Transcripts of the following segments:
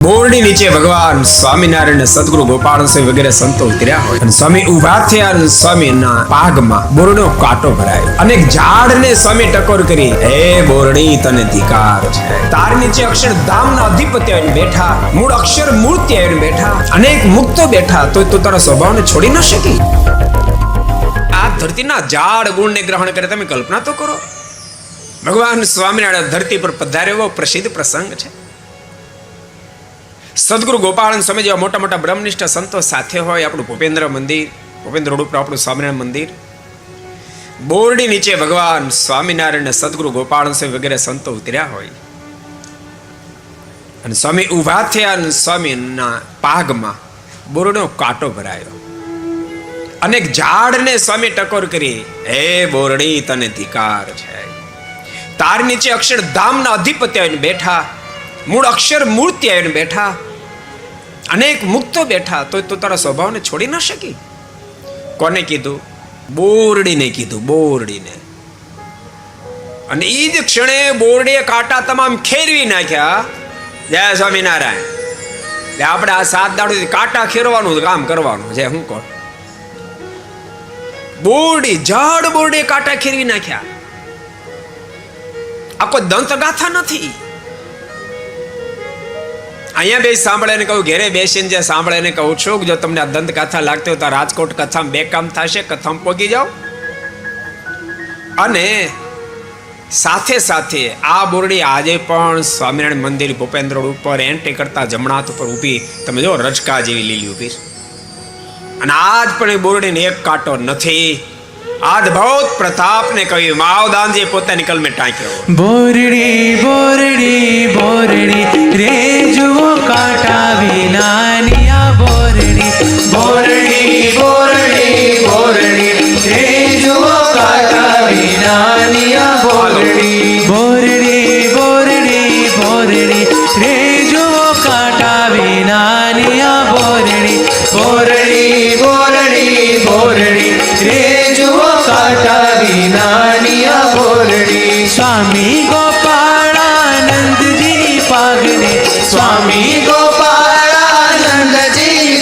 બોરડી નીચે ભગવાન સ્વામિનારાયણ સદગુરુ ગોપાલ સ્વામી વગેરે સંતો ઉતર્યા હોય અને સ્વામી ઉભા થયા અને સ્વામીના પાગમાં બોરડીનો કાંટો ભરાયો અને ઝાડને સ્વામી ટકોર કરી, હે બોરડી તને ધિકાર છે, તાર નીચે અક્ષરધામના અધિપતિ આવીને બેઠા, મૂળ અક્ષર મૂર્તિ આવીને બેઠા, અનેક મુક્તો બેઠા, તો તું તારા સ્વભાવને છોડી ન શકી. આ ધરતીના ઝાડ ગુણને ગ્રહણ કરે, તમે કલ્પના તો કરો. ભગવાન સ્વામિનારાયણ ધરતી પર પધાર્યો એવો પ્રસિદ્ધ પ્રસંગ છે. સદગુરુ ગોપાલ સ્વામી જેવા મોટા મોટા બ્રહ્મનિષ્ઠ સંતો સાથે હોય. આપણું ભૂપેન્દ્ર મંદિર, ભૂપેન્દ્ર રોડ ઉપર આપણું સ્વામિનારાયણ મંદિર, બોરડી નીચે ભગવાન સ્વામિનારાયણ સદગુરુ ગોપાલ સ્વામી વગેરે સંતો ઉતર્યા હોય અને સ્વામી ઉભા થયા અને સ્વામીના પાગમાં બોરડીનો કાંટો ભરાયો. અનેક ઝાડને સ્વામી ટકોર કરી, હે બોરડી તને ધિકાર છે, તાર નીચે અક્ષરધામના અધિપતિ આવીને બેઠા, મૂળ અક્ષર મૂર્તિ આવીને બેઠા, અનેક મુક્તો બેઠા, તો તું તારા સ્વભાવને છોડી ન શકી. કોને કીધું? બોરડીને કીધું, બોરડીને. અને એ જ ક્ષણે બોરડીએ કાંટા તમામ ખેરવી નાખ્યા. જય સ્વામિનારાયણ. આપણે આ 7 દાડોથી કાંટા ખેરવાનું કામ કરવાનું છે. હું કહું, બોરડી ઝાડ બોરડીએ કાંટા ખેરવી નાખ્યા. આ કોઈ દંતગાથા નથી. અહીંયા બે સાંભળે ને કહું, ઘેરે બેસીને જે સાંભળે ને કહું છું કે જો તમને આ દંત કથા લાગતી હોય તો રાજકોટ કથામાં 2 કામ થશે. કથામાં પોગી જાઓ અને સાથે સાથે આ બોરડી આજે પણ સ્વામિનારાયણ મંદિર ભૂપેન્દ્ર રોડ ઉપર એન્ટ્રી કરતા જમણા હાથ ઉપર ઊભી, તમે જો રજકા જેવી લીલી ઊભી. અને આજ પણ એ બોરડીને એક કાંટો નથી. અદ્ભુત પ્રતાપ ને કહ્યું, માવદાનજી પોતાની કલમે ટાંક્યો. બોરડી બોરડી બોરડી રે જુઓ કાંટા વિનાની આ બોરડી. બોરડી બોરડી બોરડી રે જુઓ કાંટા વિનાની આ બોરડી. બોરડી બોરડી બોરડી રે જુઓ કાંટા વિનાની આ બોરડી. બોરડી બોરડી બોરડી રે કાંટા વિનાની આ બોરડી. સ્વામી ગોપાળાનંદજી પાગને, સ્વામી ગોપાળાનંદજી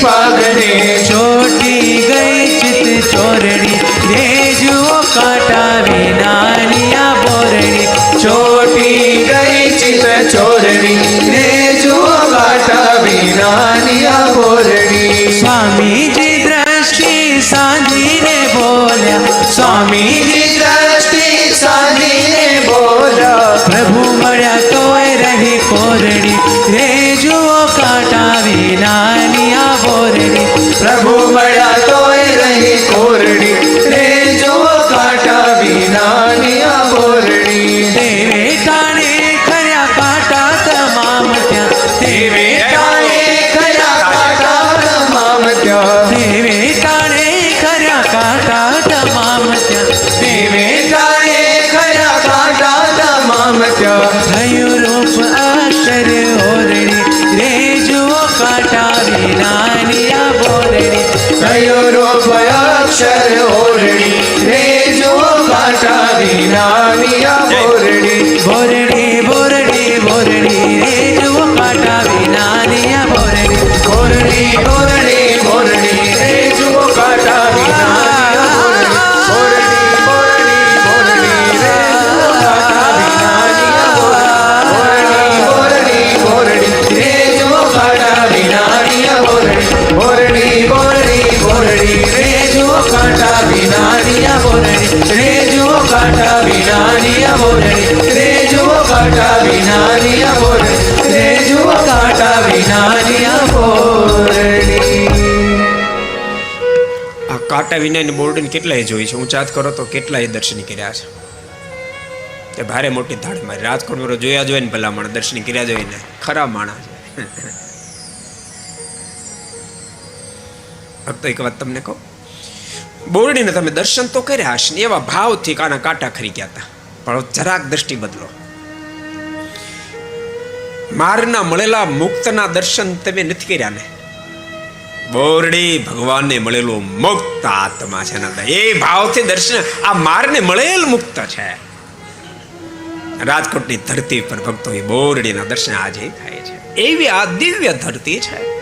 પાગને ચોટી ગઈ ચિત ચોરડી. રે જુઓ કાંટા વિનાની આ બોરડી. ચોટી ગઈ ચિત ચોરડી. રે જુઓ કાંટા વિનાની આ બોરડી. સ્વામીજી દ્રષ્ટિ સાધીને બોલ્યા, સ્વામીજી દ્રષ્ટિ સાધીને બોલ્યા, પ્રભુ મળ્યા તોય રહી કોરડી. રે જુઓ કાંટા વિનાની આ બોરડી. પ્રભુ મળ્યા તોય રહી કોરડી. રે જુઓ કાંટા વિનાની આ બોરડી. દેવે ટાણે ખર્યા કાંટા તમામ ત્યાં, દેવે ટાણે ખર્યા કાંટા તમામ ત્યાં, દેવે ટાણે ખર્યા કાંટા તમામ ત્યાં, દેવે ટાણે ખર્યા કાંટા તમામ ત્યાં. થયું રૂપ અક્ષર ઓરડી. રે જુઓ કાંટા વિનાની આ બોરડી. થયું રૂપ અક્ષર ઓરડી. રે જુઓ કાંટા વિનાની આ બોરડી. બોરડી બોરડી બોરડી રે જુઓ કાંટા વિનાની આ બોરડી. બોરડી બોરડી બોરડી રે જુઓ કાંટા વિનાની આ બોરડી. બોરડી બોરડી બોરડી રે જુઓ કાંટા વિનાની આ બોરડી. બોરડી બોરડી રે જુઓ કાંટા વિનાની આ બોરડી. બોરડી બોરડી બોરડી રે જુઓ કાંટા વિનાની આ બોરડી. રે જુઓ કાંટા વિનાની આ બોરડી. રે જુઓ કાંટા વિનાની આ બોરડી. રે જુઓ કાંટા વિનાની આ બોરડી. આ કાંટા વિનાની બોરડીને કેટલાય જોઈ છે. ઊંચાત કરો તો કેટલાય દર્શન કર્યા છે. તે ભારે મોટી ધાડ મારી રાજકોટ જોયા જોઈએ ને ભલામણ દર્શન કર્યા જોઈએ ને ખરા માણસ છે. તો એક વાત તમને કહું, બોરડીને તમે દર્શન તો કર્યા હશે ને એવા ભાવથી કાના કાંટા ખરી ગયા હતા, પણ જરાક દ્રષ્ટિ બદલો. મારના મળેલા મુક્તના દર્શન તમે નથી કર્યા ને. બોરડી ભગવાનને મળેલું મુક્ત આત્મા છે ને, એ ભાવથી દર્શન આ મારને મળેલ મુક્ત છે. રાજકોટની ધરતી પર ભક્તો એ બોરડીના દર્શન આજે થાય છે. એવી આ દિવ્ય ધરતી છે.